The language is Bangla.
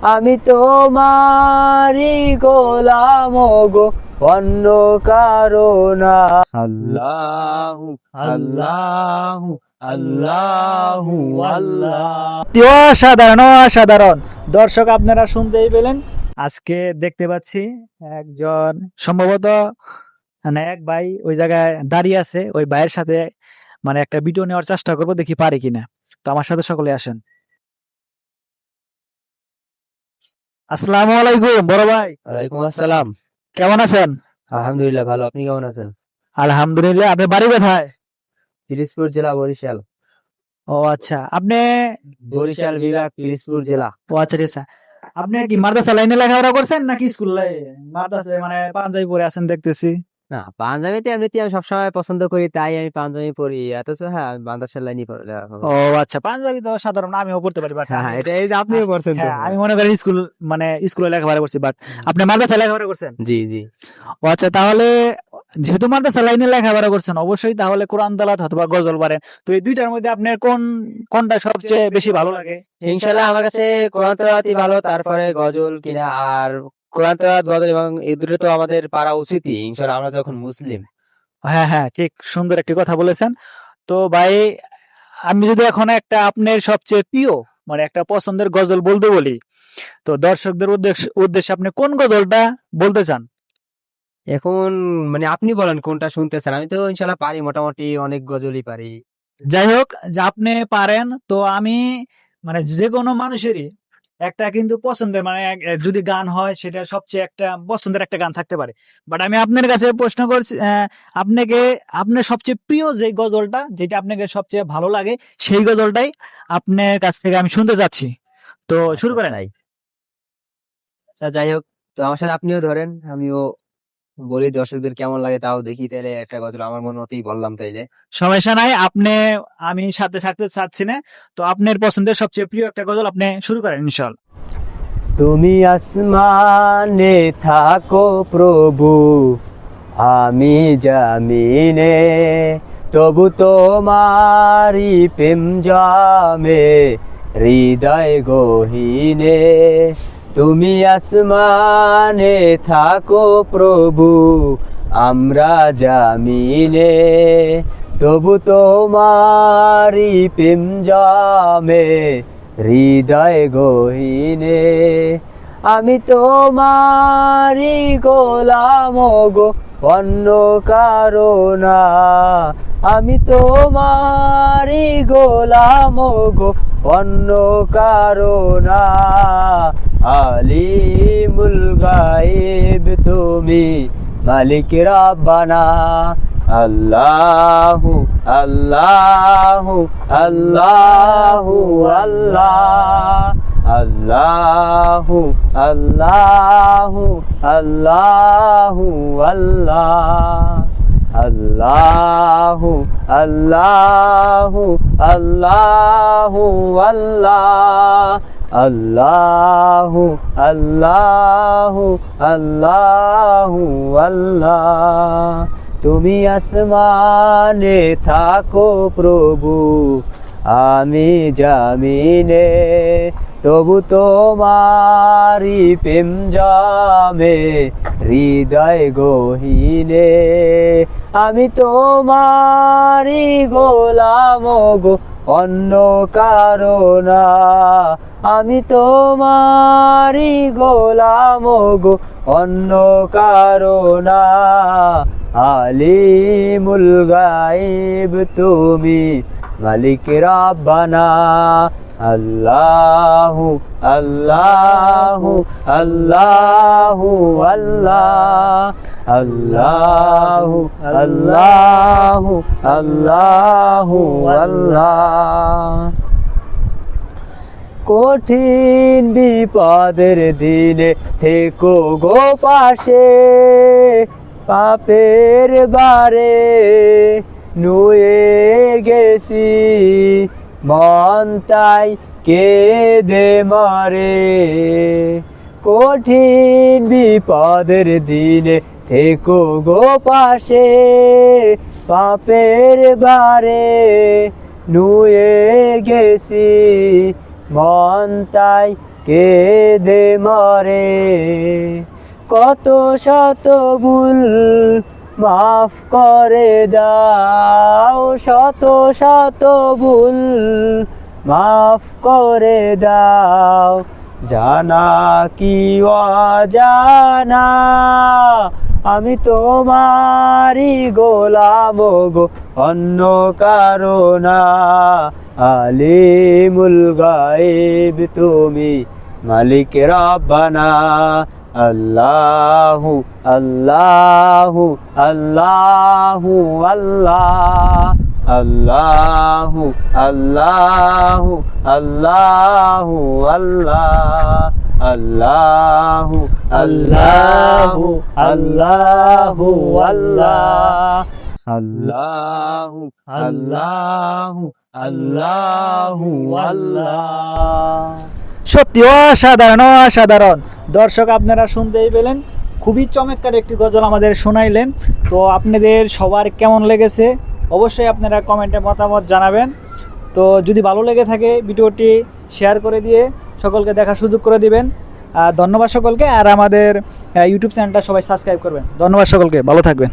আমি তোমারই গোলাম গো, অন্য কারো না। আল্লাহু আল্লাহু আল্লাহু আল্লাহ। অসাধারণ অসাধারণ। দর্শক আপনারা শুনতেই পেলেন, আজকে দেখতে পাচ্ছি একজন সম্ভবত মানে এক ভাই ওই জায়গায় দাঁড়িয়ে আছে, ওই ভাইয়ের সাথে মানে একটা ভিডিও নেওয়ার চেষ্টা করবো, দেখি পারি কিনা। তো আমার সাথে সকলে আসেন। আসসালামু আলাইকুম বড় ভাই, ওয়ালাইকুম আসসালাম। কেমন আছেন? আলহামদুলিল্লাহ ভালো, আপনি কেমন আছেন? আলহামদুলিল্লাহ। আপনার বাড়ি কোথায়? পিরিজপুর জেলা, বরিশাল। ও আচ্ছা, আপনি বরিশাল বিভাগ, পিরিজপুর জেলা। ও আচ্ছা ঠিক আছে। আপনি কি মাদ্রাসা লাইনে লেখাপড়া করছেন নাকি স্কুল লাইনে? মাদ্রাসা মানে পাঞ্জাবি পরে আছেন দেখতেছি। না, পাঞ্জাবিতে এমনিতে আমি সবসময় পছন্দ করি, তাই আমি পাঞ্জাবি পরি। অথচ হ্যাঁ, আমি মাদ্রাসার লাইনই ও আচ্ছা, পাঞ্জাবি তো সাধারণ আমিও পড়তে পারি, বাট হ্যাঁ হ্যাঁ, এটা এই যে আপনিও করছেন তো। হ্যাঁ আমি মনে করি স্কুল মানে স্কুলে লেখাপড়া করছি, বাট আপনি মাদ্রাসা লেখাপড়া করছেন? জি জি। ও আচ্ছা, তাহলে যেহেতু মাদ্রাসা লাইনে লেখাপড়া করছেন, অবশ্যই তাহলে কোরআন তেলাওয়াত অথবা গজল পারেন। তো এই দুইটার মধ্যে আপনার কোনটা সবচেয়ে বেশি ভালো লাগে? ইনশাল্লাহ আমার কাছে কোরআন তেলাওয়াতই ভালো, তারপরে গজল কিনা। আর কোরআন তেলাওয়াত, গজল এবং এই দুটো তো আমাদের পারা উচিতই ইনশাল্লাহ, আমরা যখন মুসলিম। হ্যাঁ হ্যাঁ, ঠিক সুন্দর একটি কথা বলেছেন। তো ভাই, আমি যদি এখন একটা আপনার সবচেয়ে প্রিয় মানে একটা পছন্দের গজল বলতে বলি, তো দর্শকদের উদ্দেশ্যে আপনি কোন গজলটা বলতে চান? এখন মানে আপনি বলেন কোনটা শুনতে চান, আমি তো ইনশাল্লাহ পারি, মোটামুটি অনেক গজলই পারি। যাই হোক, যে আপনি পারেন, তো আমি মানে যে কোনো মানুষেরই একটা কিন্তু পছন্দের মানে যদি গান হয়, সেটা সবচেয়ে একটা পছন্দের একটা গান থাকতে পারে। বাট আমি আপনার কাছে প্রশ্ন করছি, আপনাকে আপনার সবচেয়ে প্রিয় যে গজলটা, যেটা আপনাকে সবচেয়ে ভালো লাগে, সেই গজলটাই আপনার কাছ থেকে আমি শুনতে চাচ্ছি। তো শুরু করেন। তাই আচ্ছা, যাই হোক, তো আমার সাথে আপনিও ধরেন, আমিও বলি দর্শকদের কেমন লাগে, তাও দেখি। তাইলে একটা গজল আমার মন মতেই বললাম তাইলে। সমস্যা নাই, আপনি আমি সাথে থাকতে চাচ্ছি না। তো আপনার পছন্দের সবচেয়ে প্রিয় একটা গজল আপনি শুরু করেন ইনশাআল্লাহ। তুমি আসমানে থাকো প্রভু, আমি জামিনে, তবু তোমারি প্রেম জামে হৃদয় গহীনে। তুমি আসমানে থাকো প্রভু, আমরা জামিনে, তবু তোমারি প্রেম জামে হৃদয় গহীনে। আমি তোমারি গোলাম গো, অন্য কারো না। আমি তোমারি গোলাম গো, অন্য কারো না। আলিমুল গায়েব তুমি, মালিক রাব্বানা। আল্লাহু আল্লাহু আল্লাহু আল্লাহ। আল্লাহু আল্লাহু আল্লাহু আল্লাহ। আল্লাহু আল্লাহু আল্লাহু আল্লাহ। আল্লাহু আল্লাহু আল্লাহু আল্লাহ। তুমি আসমানে থাকো প্রভু, আমি জামিনে, তবু তোমারি প্রেম জামে হৃদয় গহীনে। আমি তোমারি গোলাম গো, অন্য কারো না। আমি তোমারি গোলাম গো, অন্য কারো না। আলিমুল গায়েব তুমি, মালিক রাব্বানা। আল্লাহু আল্লাহু আল্লাহু আল্লাহ। আল্লাহু আল্লাহু আল্লাহু আল্লাহ। কঠিন বিপদের দিনে থেকো গো পাশে, পাপের বারে নুয়ে গেছি, মন তাই কেঁদে মরে। কঠিন বিপদের দিনে থেকো গো পাশে, পাপের বারে নুয়ে গেছি, মন তাই কেঁদে মরে, কত শত ভুল মাফ করে দাও, শত শত ভুল মাফ করে দাও, জানা কি অজানা আমি তোমারই গোলাম গো, অন্য কারো না। আলিমুল গায়েব তুমি, মালিক রব্বানা। আল্লাহু আল্লাহু আল্লাহু আল্লাহ, আল্লাহু আল্লাহু আল্লাহু আল্লাহ, আল্লাহু আল্লাহু আল্লাহু আল্লাহ, আল্লাহু আল্লাহু আল্লাহু আল্লাহ। সত্যি অসাধারণ অসাধারণ। দর্শক আপনারা শুনতেই পেলেন, খুবই চমৎকার একটি গজল আমাদের শোনাইলেন। তো আপনাদের সবার কেমন লেগেছে অবশ্যই আপনারা কমেন্টে মতামত জানাবেন। তো যদি ভালো লেগে থাকে ভিডিওটি শেয়ার করে দিয়ে সকলকে দেখার সুযোগ করে দিবেন। ধন্যবাদ সকলকে। আর আমাদের ইউটিউব চ্যানেলটা সবাই সাবস্ক্রাইব করবেন। ধন্যবাদ সকলকে, ভালো থাকবেন।